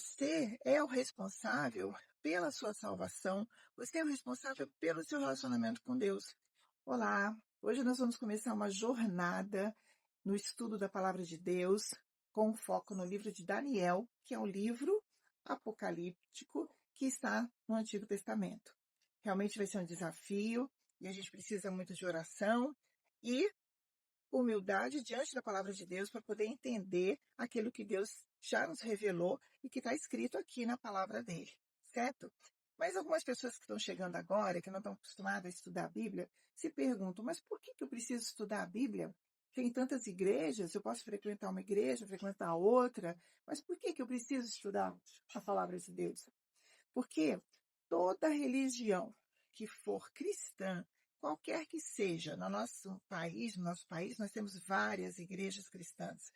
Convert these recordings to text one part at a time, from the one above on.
Você é o responsável pela sua salvação, você é o responsável pelo seu relacionamento com Deus. Olá, hoje nós vamos começar uma jornada no estudo da Palavra de Deus, com foco no livro de Daniel, que é um livro apocalíptico que está no Antigo Testamento. Realmente vai ser um desafio e a gente precisa muito de oração e humildade diante da palavra de Deus para poder entender aquilo que Deus já nos revelou e que está escrito aqui na palavra dele, certo? Mas algumas pessoas que estão chegando agora, que não estão acostumadas a estudar a Bíblia, se perguntam, mas por que eu preciso estudar a Bíblia? Tem tantas igrejas, eu posso frequentar uma igreja, frequentar outra, mas por que eu preciso estudar a palavra de Deus? Porque toda religião que for cristã, qualquer que seja, no nosso país nós temos várias igrejas cristãs.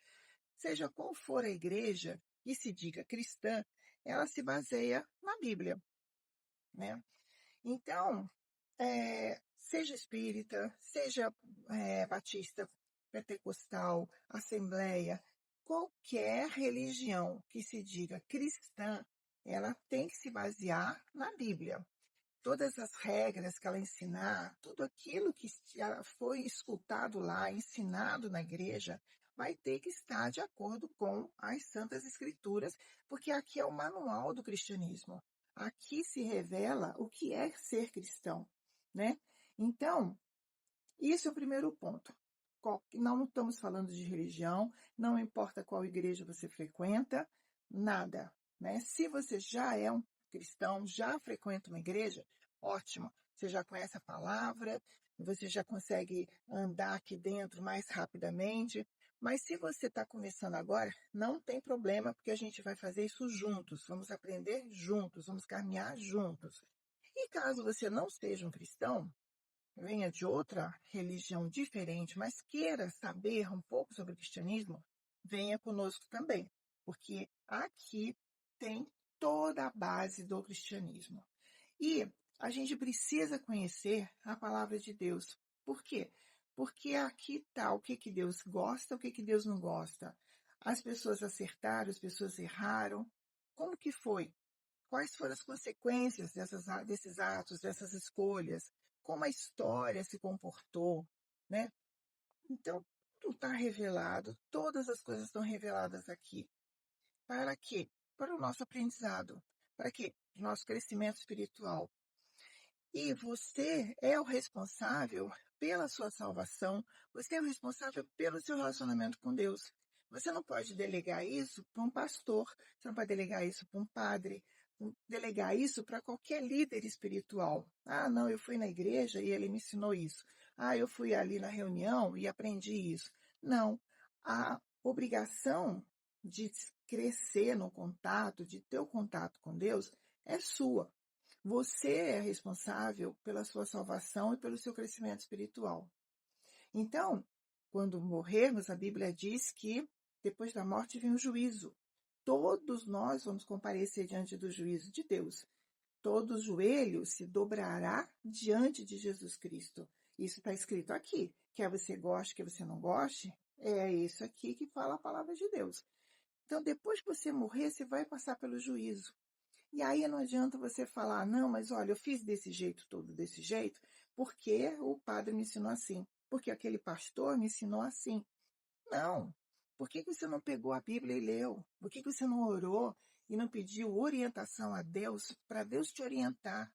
Seja qual for a igreja que se diga cristã, ela se baseia na Bíblia, né? Então, seja espírita, seja batista, pentecostal, assembleia, qualquer religião que se diga cristã, ela tem que se basear na Bíblia. Todas as regras que ela ensinar, tudo aquilo que foi escutado lá, ensinado na igreja, vai ter que estar de acordo com as Santas Escrituras, porque aqui é o manual do cristianismo. Aqui se revela o que é ser cristão, né? Então, isso é o primeiro ponto. Não estamos falando de religião, não importa qual igreja você frequenta, nada, né? Se você já é um cristão, já frequenta uma igreja, ótimo. Você já conhece a palavra, você já consegue andar aqui dentro mais rapidamente. Mas se você está começando agora, não tem problema, porque a gente vai fazer isso juntos. Vamos aprender juntos, vamos caminhar juntos. E caso você não seja um cristão, venha de outra religião diferente, mas queira saber um pouco sobre o cristianismo, venha conosco também, porque aqui tem toda a base do cristianismo. E a gente precisa conhecer a palavra de Deus. Por quê? Porque aqui está o que Deus gosta, o que Deus não gosta. As pessoas acertaram, as pessoas erraram. Como que foi? Quais foram as consequências desses atos, dessas escolhas? Como a história se comportou, né? Então, tudo está revelado, todas as coisas estão reveladas aqui. Para quê? Para o nosso aprendizado. Para quê? Para o nosso crescimento espiritual. E você é o responsável pela sua salvação, você é o responsável pelo seu relacionamento com Deus. Você não pode delegar isso para um pastor, você não pode delegar isso para um padre, delegar isso para qualquer líder espiritual. Ah, não, eu fui na igreja e ele me ensinou isso. Ah, eu fui ali na reunião e aprendi isso. Não, a obrigação de crescer no contato, de ter o contato com Deus, é sua. Você é responsável pela sua salvação e pelo seu crescimento espiritual. Então, quando morrermos, a Bíblia diz que depois da morte vem o juízo. Todos nós vamos comparecer diante do juízo de Deus. Todo joelho se dobrará diante de Jesus Cristo. Isso está escrito aqui. Quer você goste, quer você não goste, é isso aqui que fala a palavra de Deus. Então, depois que você morrer, você vai passar pelo juízo. E aí não adianta você falar, não, mas olha, eu fiz desse jeito, todo desse jeito, porque o padre me ensinou assim, porque aquele pastor me ensinou assim. Não. Por que você não pegou a Bíblia e leu? Por que você não orou e não pediu orientação a Deus para Deus te orientar?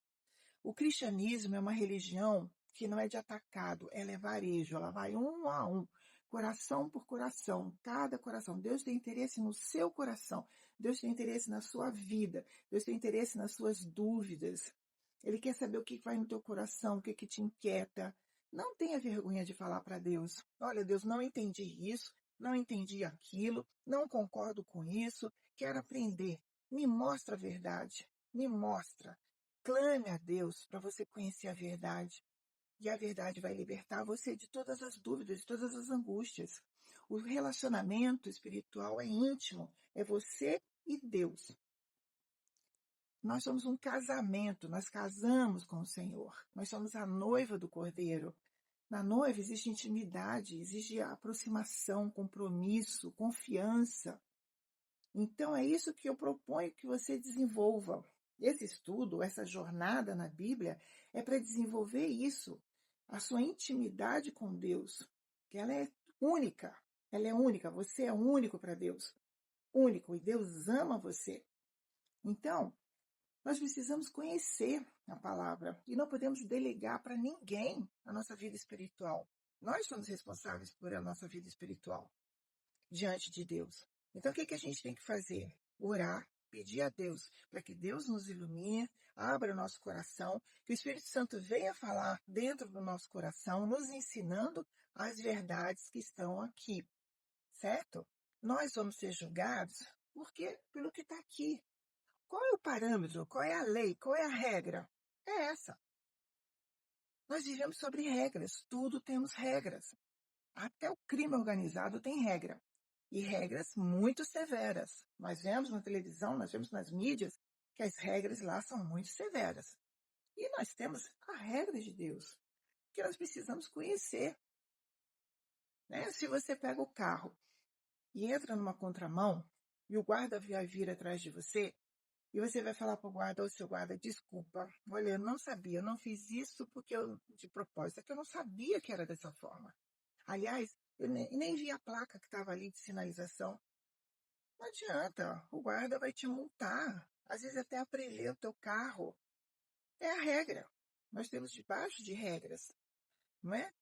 O cristianismo é uma religião que não é de atacado, ela é varejo, ela vai um a um, coração por coração, cada coração. Deus tem interesse no seu coração, Deus tem interesse na sua vida, Deus tem interesse nas suas dúvidas. Ele quer saber o que vai no teu coração, o que te inquieta. Não tenha vergonha de falar para Deus. Olha, Deus, não entendi isso, não entendi aquilo, não concordo com isso, quero aprender. Me mostra a verdade, me mostra. Clame a Deus para você conhecer a verdade. E a verdade vai libertar você de todas as dúvidas, de todas as angústias. O relacionamento espiritual é íntimo, é você e Deus. Nós somos um casamento, nós casamos com o Senhor. Nós somos a noiva do Cordeiro. Na noiva existe intimidade, existe aproximação, compromisso, confiança. Então, é isso que eu proponho que você desenvolva. Esse estudo, essa jornada na Bíblia, é para desenvolver isso, a sua intimidade com Deus, que ela é única. Ela é única, você é único para Deus. Único, e Deus ama você. Então, nós precisamos conhecer a palavra e não podemos delegar para ninguém a nossa vida espiritual. Nós somos responsáveis por a nossa vida espiritual diante de Deus. Então, o que a gente tem que fazer? Orar, pedir a Deus para que Deus nos ilumine, abra o nosso coração, que o Espírito Santo venha falar dentro do nosso coração, nos ensinando as verdades que estão aqui, certo? Nós vamos ser julgados pelo que está aqui. Qual é o parâmetro? Qual é a lei? Qual é a regra? É essa. Nós vivemos sobre regras, tudo temos regras. Até o crime organizado tem regra. E regras muito severas. Nós vemos na televisão, nós vemos nas mídias, que as regras lá são muito severas. E nós temos a regra de Deus, que nós precisamos conhecer. Né? Se você pega o carro e entra numa contramão, e o guarda vai vir atrás de você, e você vai falar para o guarda, ô seu guarda, desculpa, olha, eu não sabia, eu não fiz isso de propósito, é que eu não sabia que era dessa forma. Aliás, eu nem vi a placa que estava ali de sinalização. Não adianta, o guarda vai te multar, às vezes até apreender o teu carro. É a regra. Nós temos debaixo de regras, não é?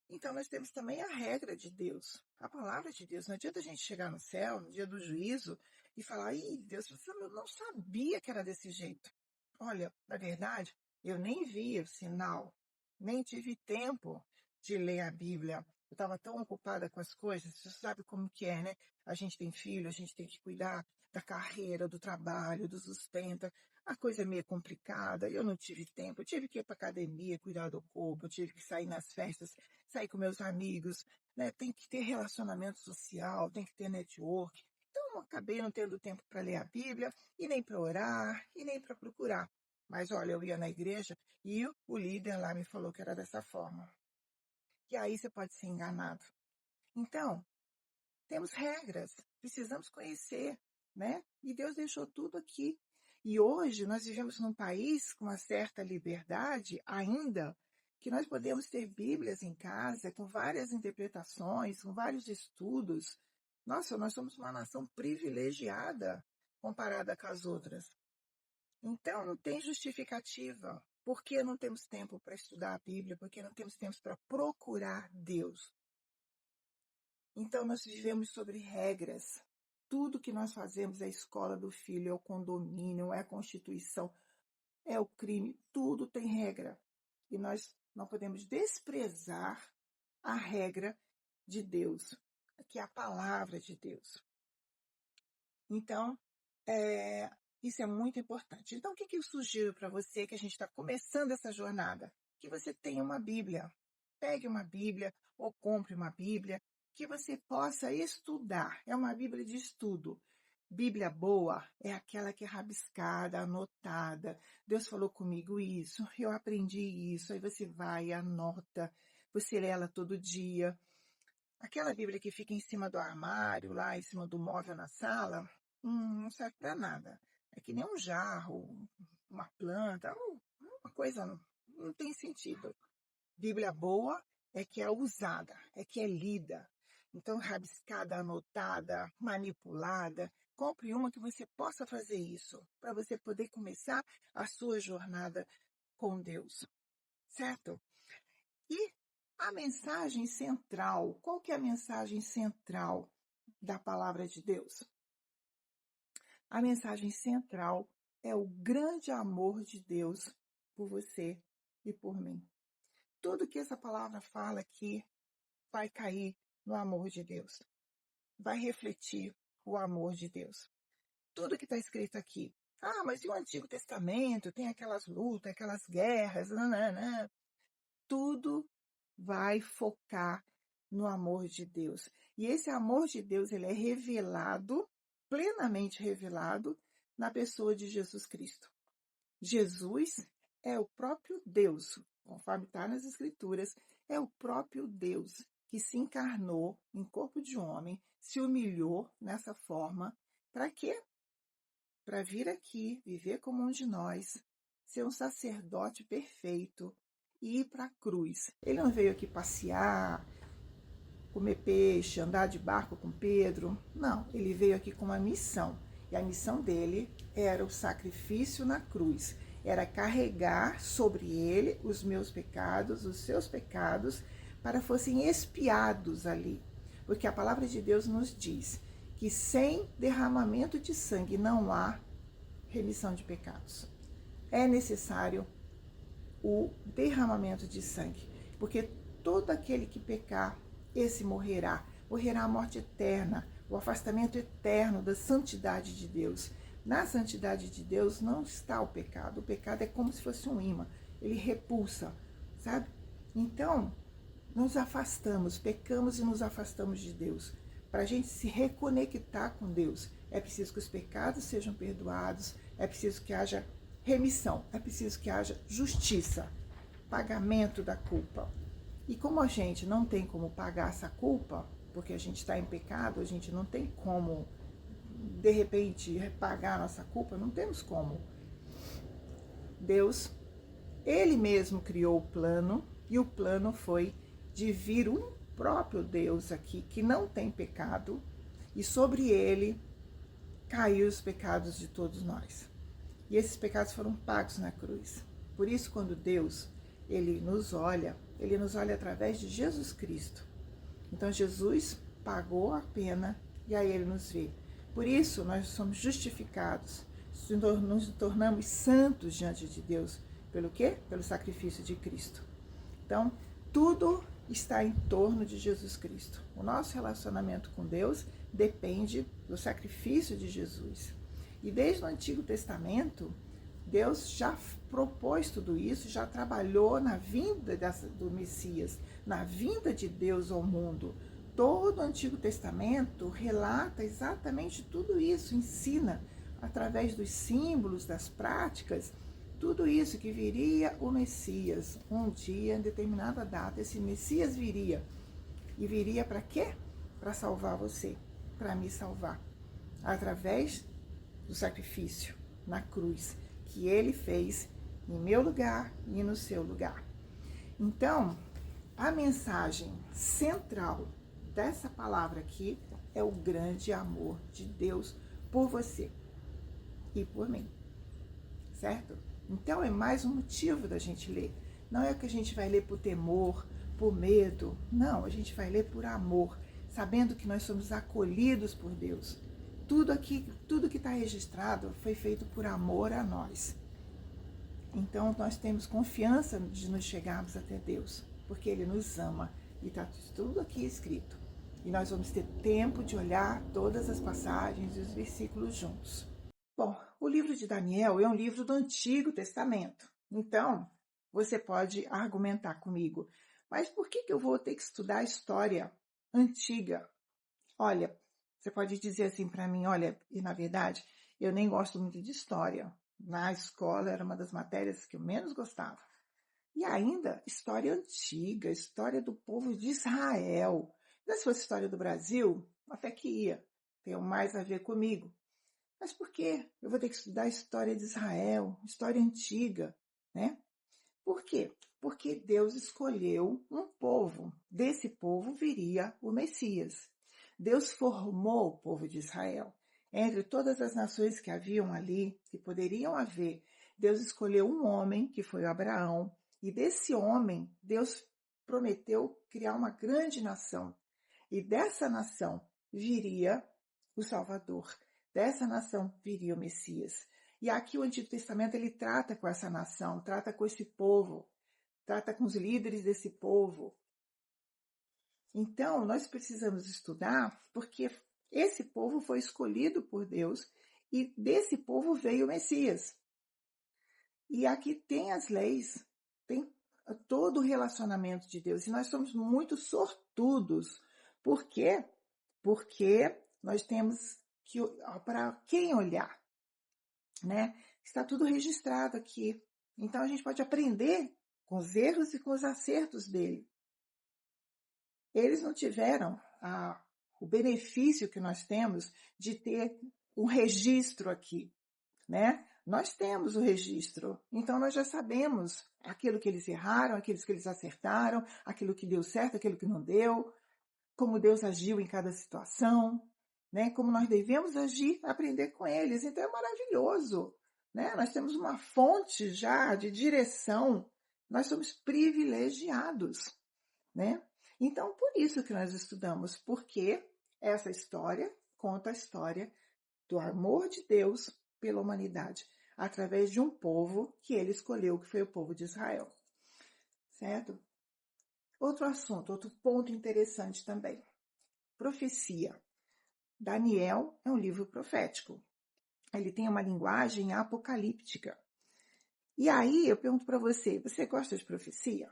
Então nós temos também a regra de Deus, a palavra de Deus. Não adianta a gente chegar no céu, no dia do juízo, e falar, ih, Deus, eu não sabia que era desse jeito. Olha, na verdade, eu nem vi o sinal, nem tive tempo de ler a Bíblia. Eu estava tão ocupada com as coisas, você sabe como que é, né? A gente tem filho, a gente tem que cuidar da carreira, do trabalho, do sustento. A coisa é meio complicada, eu não tive tempo. Eu tive que ir para academia, cuidar do corpo, eu tive que sair nas festas, sair com meus amigos, né? Tem que ter relacionamento social, tem que ter network. Então, eu acabei não tendo tempo para ler a Bíblia, e nem para orar, e nem para procurar. Mas, olha, eu ia na igreja e o líder lá me falou que era dessa forma. E aí você pode ser enganado. Então, temos regras, precisamos conhecer, né? E Deus deixou tudo aqui. E hoje nós vivemos num país com uma certa liberdade ainda, que nós podemos ter Bíblias em casa, com várias interpretações, com vários estudos. Nossa, nós somos uma nação privilegiada comparada com as outras. Então, não tem justificativa. Por que não temos tempo para estudar a Bíblia? Por que não temos tempo para procurar Deus? Então, nós vivemos sobre regras. Tudo que nós fazemos é a escola do filho, é o condomínio, é a Constituição, é o crime, tudo tem regra. E nós não podemos desprezar a regra de Deus, que é a palavra de Deus. Então, isso é muito importante. Então, o que eu sugiro para você, que a gente está começando essa jornada? Que você tenha uma Bíblia. Pegue uma Bíblia ou compre uma Bíblia que você possa estudar. É uma Bíblia de estudo. Bíblia boa é aquela que é rabiscada, anotada. Deus falou comigo isso, eu aprendi isso. Aí você vai e anota, você lê ela todo dia. Aquela Bíblia que fica em cima do armário, lá em cima do móvel na sala, não serve para nada. É que nem um jarro, uma planta, uma coisa não tem sentido. Bíblia boa é que é usada, é que é lida. Então, rabiscada, anotada, manipulada, compre uma que você possa fazer isso, para você poder começar a sua jornada com Deus, certo? E a mensagem central, qual que é a mensagem central da palavra de Deus? A mensagem central é o grande amor de Deus por você e por mim. Tudo que essa palavra fala aqui vai cair no amor de Deus. Vai refletir o amor de Deus. Tudo que está escrito aqui. Ah, mas e o Antigo Testamento? Tem aquelas lutas, aquelas guerras, nananã. Tudo vai focar no amor de Deus. E esse amor de Deus, ele é revelado, plenamente revelado, na pessoa de Jesus Cristo. Jesus é o próprio Deus, conforme está nas Escrituras, é o próprio Deus que se encarnou em corpo de homem, se humilhou nessa forma para quê? Para vir aqui, viver como um de nós, ser um sacerdote perfeito e ir para a cruz. Ele não veio aqui passear, comer peixe, andar de barco com Pedro. Não, ele veio aqui com uma missão. E a missão dele era o sacrifício na cruz. Era carregar sobre ele os meus pecados, os seus pecados, para fossem expiados ali. Porque a palavra de Deus nos diz que sem derramamento de sangue não há remissão de pecados. É necessário o derramamento de sangue, porque todo aquele que pecar, esse morrerá a morte eterna, o afastamento eterno da santidade de Deus. Na santidade de Deus não está o pecado é como se fosse um imã, ele repulsa, sabe? Então, nos afastamos, pecamos e nos afastamos de Deus. Para a gente se reconectar com Deus, é preciso que os pecados sejam perdoados, é preciso que haja remissão, é preciso que haja justiça, pagamento da culpa. E como a gente não tem como pagar essa culpa, porque a gente está em pecado, a gente não tem como, de repente, repagar a nossa culpa, não temos como. Deus, ele mesmo criou o plano, e o plano foi de vir um próprio Deus aqui, que não tem pecado, e sobre ele caiu os pecados de todos nós. E esses pecados foram pagos na cruz. Por isso, quando Deus, ele nos olha através de Jesus Cristo. Então, Jesus pagou a pena e aí ele nos vê. Por isso, nós somos justificados, nos tornamos santos diante de Deus. Pelo quê? Pelo sacrifício de Cristo. Então, tudo está em torno de Jesus Cristo. O nosso relacionamento com Deus depende do sacrifício de Jesus. E desde o Antigo Testamento, Deus já propôs tudo isso, já trabalhou na vinda do Messias, na vinda de Deus ao mundo. Todo o Antigo Testamento relata exatamente tudo isso, ensina através dos símbolos, das práticas, tudo isso, que viria o Messias um dia, em determinada data. Esse Messias viria. E viria para quê? Para salvar você, para me salvar, através do sacrifício na cruz que ele fez em meu lugar e no seu lugar. Então, a mensagem central dessa palavra aqui é o grande amor de Deus por você e por mim, certo? Então, é mais um motivo da gente ler. Não é que a gente vai ler por temor, por medo. Não, a gente vai ler por amor, sabendo que nós somos acolhidos por Deus. Tudo que está registrado foi feito por amor a nós. Então, nós temos confiança de nos chegarmos até Deus, porque Ele nos ama. E está tudo aqui escrito. E nós vamos ter tempo de olhar todas as passagens e os versículos juntos. Bom, o livro de Daniel é um livro do Antigo Testamento. Então, você pode argumentar comigo, mas por que eu vou ter que estudar a história antiga? Olha, você pode dizer assim para mim, olha, e na verdade, eu nem gosto muito de história. Na escola era uma das matérias que eu menos gostava. E ainda, história antiga, história do povo de Israel. Se fosse história do Brasil, até que ia, tem mais a ver comigo. Mas por quê? Eu vou ter que estudar a história de Israel, história antiga, né? Por quê? Porque Deus escolheu um povo. Desse povo viria o Messias. Deus formou o povo de Israel. Entre todas as nações que haviam ali, que poderiam haver, Deus escolheu um homem, que foi Abraão, e desse homem, Deus prometeu criar uma grande nação. E dessa nação viria o Salvador. Dessa nação viria o Messias. E aqui o Antigo Testamento ele trata com essa nação, trata com esse povo, trata com os líderes desse povo. Então, nós precisamos estudar porque esse povo foi escolhido por Deus e desse povo veio o Messias. E aqui tem as leis, tem todo o relacionamento de Deus. E nós somos muito sortudos. Por quê? Porque nós temos que, para quem olhar, né? Está tudo registrado aqui. Então, a gente pode aprender com os erros e com os acertos dele. Eles não tiveram o benefício que nós temos de ter o registro aqui, né? Nós temos o registro, então nós já sabemos aquilo que eles erraram, aquilo que eles acertaram, aquilo que deu certo, aquilo que não deu, como Deus agiu em cada situação, né? Como nós devemos agir, aprender com eles. Então é maravilhoso, né? Nós temos uma fonte já de direção, nós somos privilegiados, né? Então, por isso que nós estudamos, porque essa história conta a história do amor de Deus pela humanidade, através de um povo que ele escolheu, que foi o povo de Israel. Certo? Outro assunto, outro ponto interessante também. Profecia. Daniel é um livro profético. Ele tem uma linguagem apocalíptica. E aí eu pergunto para você, você gosta de profecia?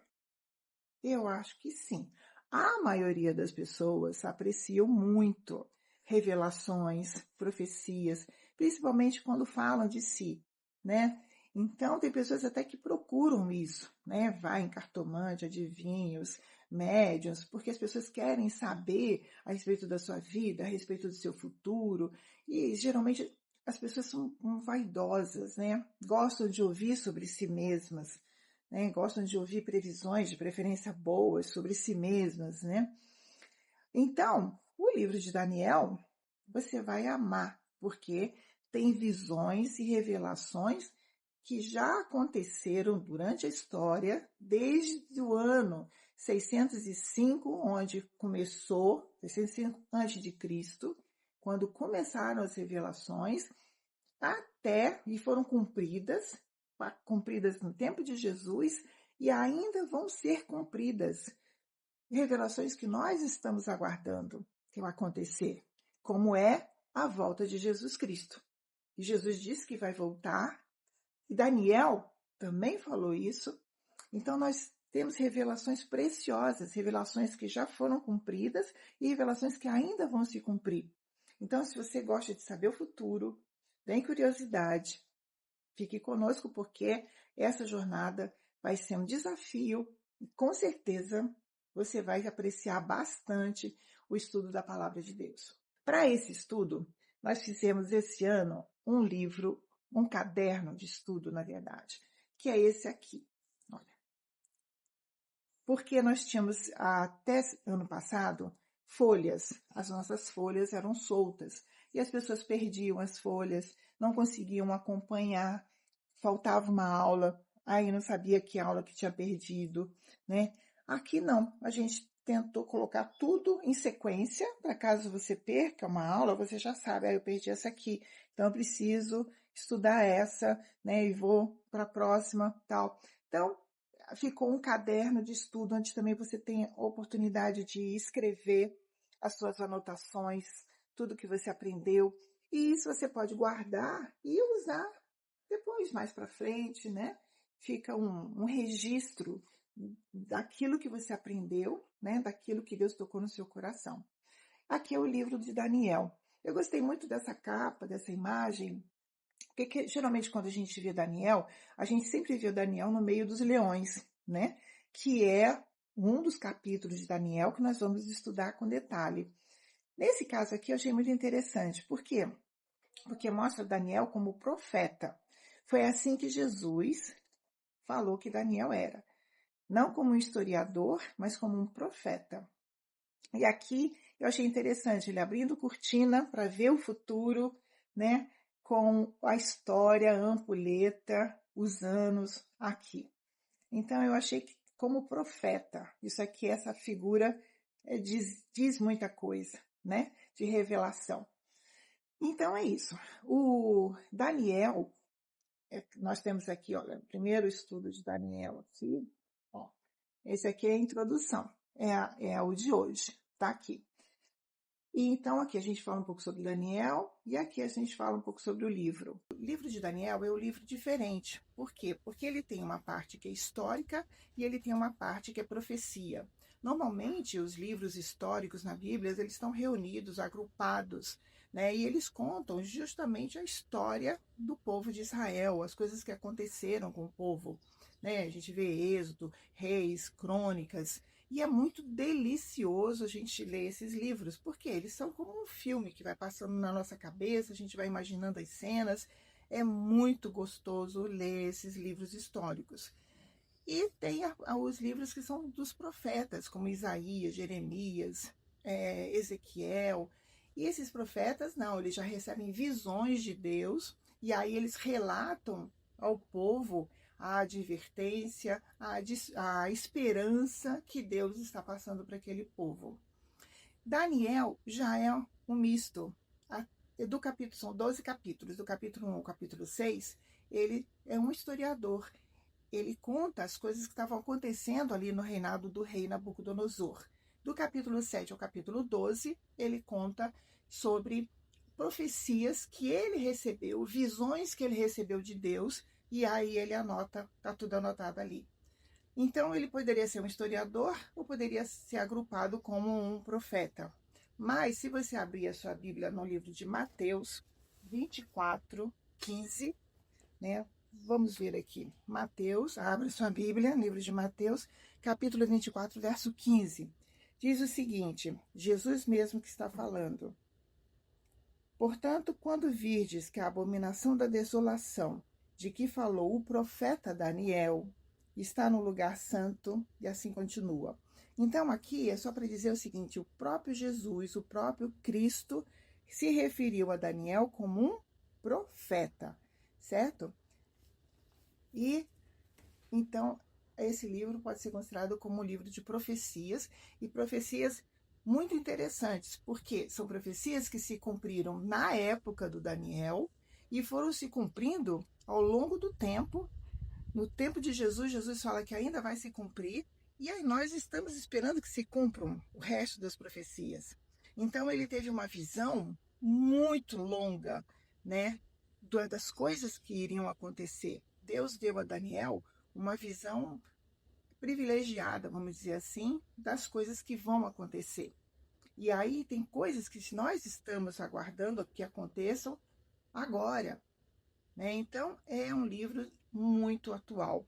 Eu acho que sim. A maioria das pessoas apreciam muito revelações, profecias, principalmente quando falam de si, né? Então, tem pessoas até que procuram isso, né? Vai em cartomante, adivinhos, médiuns, porque as pessoas querem saber a respeito da sua vida, a respeito do seu futuro, e geralmente as pessoas são vaidosas, né? Gostam de ouvir sobre si mesmas, né? Gostam de ouvir previsões, de preferência boas, sobre si mesmas, né? Então, o livro de Daniel, você vai amar, porque tem visões e revelações que já aconteceram durante a história, desde o ano 605, onde começou, 605 a.C., quando começaram as revelações, até, e foram cumpridas no tempo de Jesus, e ainda vão ser cumpridas. Revelações que nós estamos aguardando que vai acontecer, como é a volta de Jesus Cristo. E Jesus disse que vai voltar, e Daniel também falou isso. Então nós temos revelações preciosas, revelações que já foram cumpridas e revelações que ainda vão se cumprir. Então, se você gosta de saber o futuro, tem curiosidade, fique conosco, porque essa jornada vai ser um desafio e com certeza você vai apreciar bastante o estudo da Palavra de Deus. Para esse estudo, nós fizemos esse ano um livro, um caderno de estudo, na verdade, que é esse aqui. Olha. Porque nós tínhamos até ano passado folhas, as nossas folhas eram soltas e as pessoas perdiam as folhas, não conseguiam acompanhar, faltava uma aula, aí não sabia que aula que tinha perdido, né? Aqui não, a gente tentou colocar tudo em sequência, para caso você perca uma aula, você já sabe, eu perdi essa aqui, então eu preciso estudar essa, né? E vou para a próxima, tal. Então, ficou um caderno de estudo, onde também você tem a oportunidade de escrever as suas anotações, tudo que você aprendeu, e isso você pode guardar e usar depois, mais para frente, né? Fica um registro daquilo que você aprendeu, né? Daquilo que Deus tocou no seu coração. Aqui é o livro de Daniel. Eu gostei muito dessa capa, dessa imagem, porque geralmente quando a gente vê Daniel, a gente sempre vê o Daniel no meio dos leões, né? Que é um dos capítulos de Daniel que nós vamos estudar com detalhe. Nesse caso aqui eu achei muito interessante. Por quê? Porque mostra Daniel como profeta. Foi assim que Jesus falou que Daniel era. Não como um historiador, mas como um profeta. E aqui eu achei interessante, ele abrindo cortina para ver o futuro, né? Com a história, a ampulheta, os anos aqui. Então eu achei que como profeta, isso aqui, essa figura diz muita coisa, né? De revelação. Então é isso. O Daniel, nós temos aqui, olha, o primeiro estudo de Daniel aqui, ó. Esse aqui é a introdução, é o de hoje, tá aqui. E então aqui a gente fala um pouco sobre Daniel e aqui a gente fala um pouco sobre o livro. O livro de Daniel é um livro diferente. Por quê? Porque ele tem uma parte que é histórica e ele tem uma parte que é profecia. Normalmente os livros históricos na Bíblia, eles estão reunidos, agrupados, né? E eles contam justamente a história do povo de Israel, as coisas que aconteceram com o povo, né? A gente vê Êxodo, Reis, Crônicas. E é muito delicioso a gente ler esses livros, porque eles são como um filme que vai passando na nossa cabeça, a gente vai imaginando as cenas. É muito gostoso ler esses livros históricos. E tem os livros que são dos profetas, como Isaías, Jeremias, Ezequiel. E esses profetas, não, eles já recebem visões de Deus, e aí eles relatam ao povo a advertência, a esperança que Deus está passando para aquele povo. Daniel já é um misto. Do capítulo, são 12 capítulos, do capítulo 1 ao capítulo 6, ele é um historiador. Ele conta as coisas que estavam acontecendo ali no reinado do rei Nabucodonosor. Do capítulo 7 ao capítulo 12, ele conta sobre profecias que ele recebeu, visões que ele recebeu de Deus, e aí ele anota, está tudo anotado ali. Então, ele poderia ser um historiador ou poderia ser agrupado como um profeta. Mas, se você abrir a sua Bíblia no livro de Mateus 24, 15, né? Vamos ver aqui. Mateus, abre sua Bíblia, livro de Mateus, capítulo 24, verso 15. Diz o seguinte, Jesus mesmo que está falando. Portanto, quando virdes que a abominação da desolação, de que falou o profeta Daniel, está no lugar santo, e assim continua. Então, aqui é só para dizer o seguinte, o próprio Jesus, o próprio Cristo, se referiu a Daniel como um profeta, certo? E, então, esse livro pode ser considerado como um livro de profecias, e profecias muito interessantes, porque são profecias que se cumpriram na época do Daniel e foram se cumprindo ao longo do tempo. No tempo de Jesus, Jesus fala que ainda vai se cumprir, e aí nós estamos esperando que se cumpram o resto das profecias. Então, ele teve uma visão muito longa, né, das coisas que iriam acontecer. Deus deu a Daniel uma visão privilegiada, vamos dizer assim, das coisas que vão acontecer. E aí tem coisas que nós estamos aguardando que aconteçam agora, né? Então, é um livro muito atual,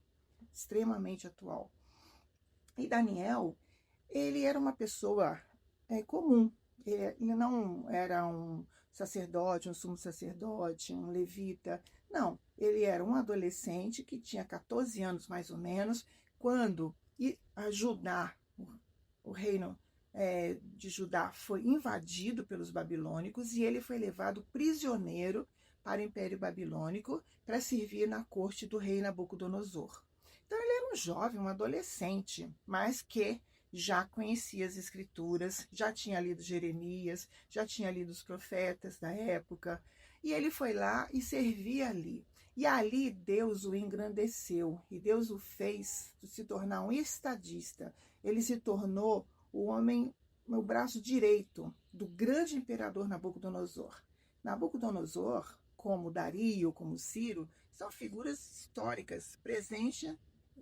extremamente atual. E Daniel, ele era uma pessoa comum. Ele não era um sacerdote, um sumo sacerdote, um levita. Não, ele era um adolescente que tinha 14 anos mais ou menos, quando Judá, o reino de Judá foi invadido pelos babilônicos e ele foi levado prisioneiro para o Império Babilônico para servir na corte do rei Nabucodonosor. Então ele era um jovem, um adolescente, mas que já conhecia as escrituras, já tinha lido Jeremias, já tinha lido os profetas da época, e ele foi lá e servia ali. E ali Deus o engrandeceu, e Deus o fez se tornar um estadista. Ele se tornou o homem, o braço direito do grande imperador Nabucodonosor. Nabucodonosor, como Dario, como Ciro, são figuras históricas, presentes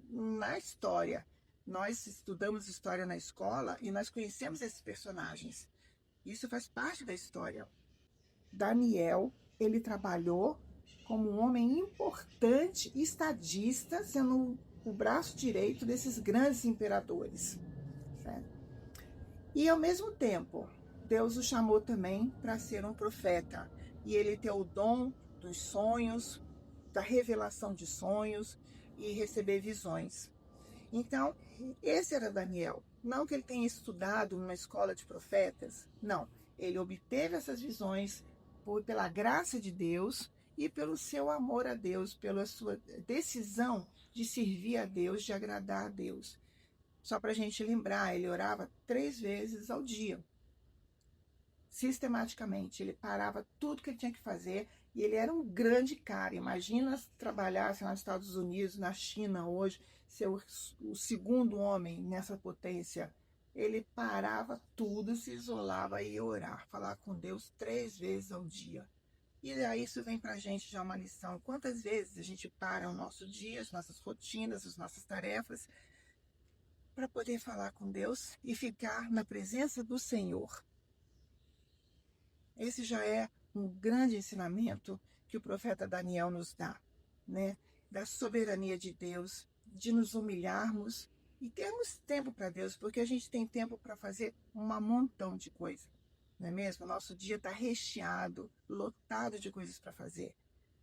na história. Nós estudamos história na escola e nós conhecemos esses personagens. Isso faz parte da história. Daniel, ele trabalhou como um homem importante, estadista, sendo o braço direito desses grandes imperadores. Certo? E, ao mesmo tempo, Deus o chamou também para ser um profeta. E ele tem o dom dos sonhos, da revelação de sonhos e receber visões. Então, esse era Daniel. Não que ele tenha estudado numa escola de profetas, não. Ele obteve essas visões pela graça de Deus e pelo seu amor a Deus, pela sua decisão de servir a Deus, de agradar a Deus. Só para a gente lembrar, ele orava 3 vezes ao dia. Sistematicamente, ele parava tudo que ele tinha que fazer e ele era um grande cara. Imagina trabalhar nos Estados Unidos, na China hoje, ser o segundo homem nessa potência. Ele parava tudo, se isolava e ia orar, falar com Deus 3 vezes ao dia. E aí isso vem para a gente já uma lição. Quantas vezes a gente para o nosso dia, as nossas rotinas, as nossas tarefas, para poder falar com Deus e ficar na presença do Senhor. Esse já é um grande ensinamento que o profeta Daniel nos dá, né? Da soberania de Deus, de nos humilharmos e termos tempo para Deus, porque a gente tem tempo para fazer um montão de coisa, não é mesmo? O nosso dia está recheado, lotado de coisas para fazer,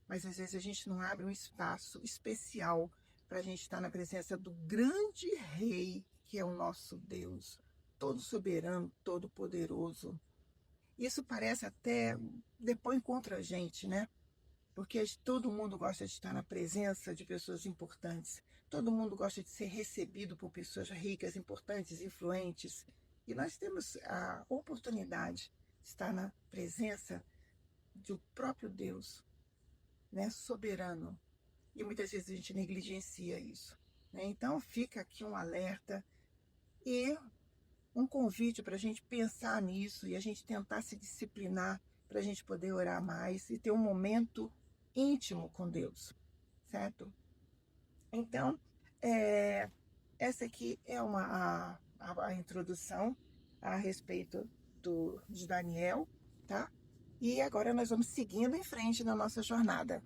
mas às vezes a gente não abre um espaço especial para a gente estar na presença do grande Rei, que é o nosso Deus, todo soberano, todo poderoso. Isso parece até depõe contra a gente, né? Porque todo mundo gosta de estar na presença de pessoas importantes. Todo mundo gosta de ser recebido por pessoas ricas, importantes, influentes. E nós temos a oportunidade de estar na presença do próprio Deus, né, soberano. E muitas vezes a gente negligencia isso, né? Então fica aqui um alerta e um convite para a gente pensar nisso e a gente tentar se disciplinar para a gente poder orar mais e ter um momento íntimo com Deus, certo? Então, essa aqui é a introdução a respeito de Daniel, tá? E agora nós vamos seguindo em frente na nossa jornada.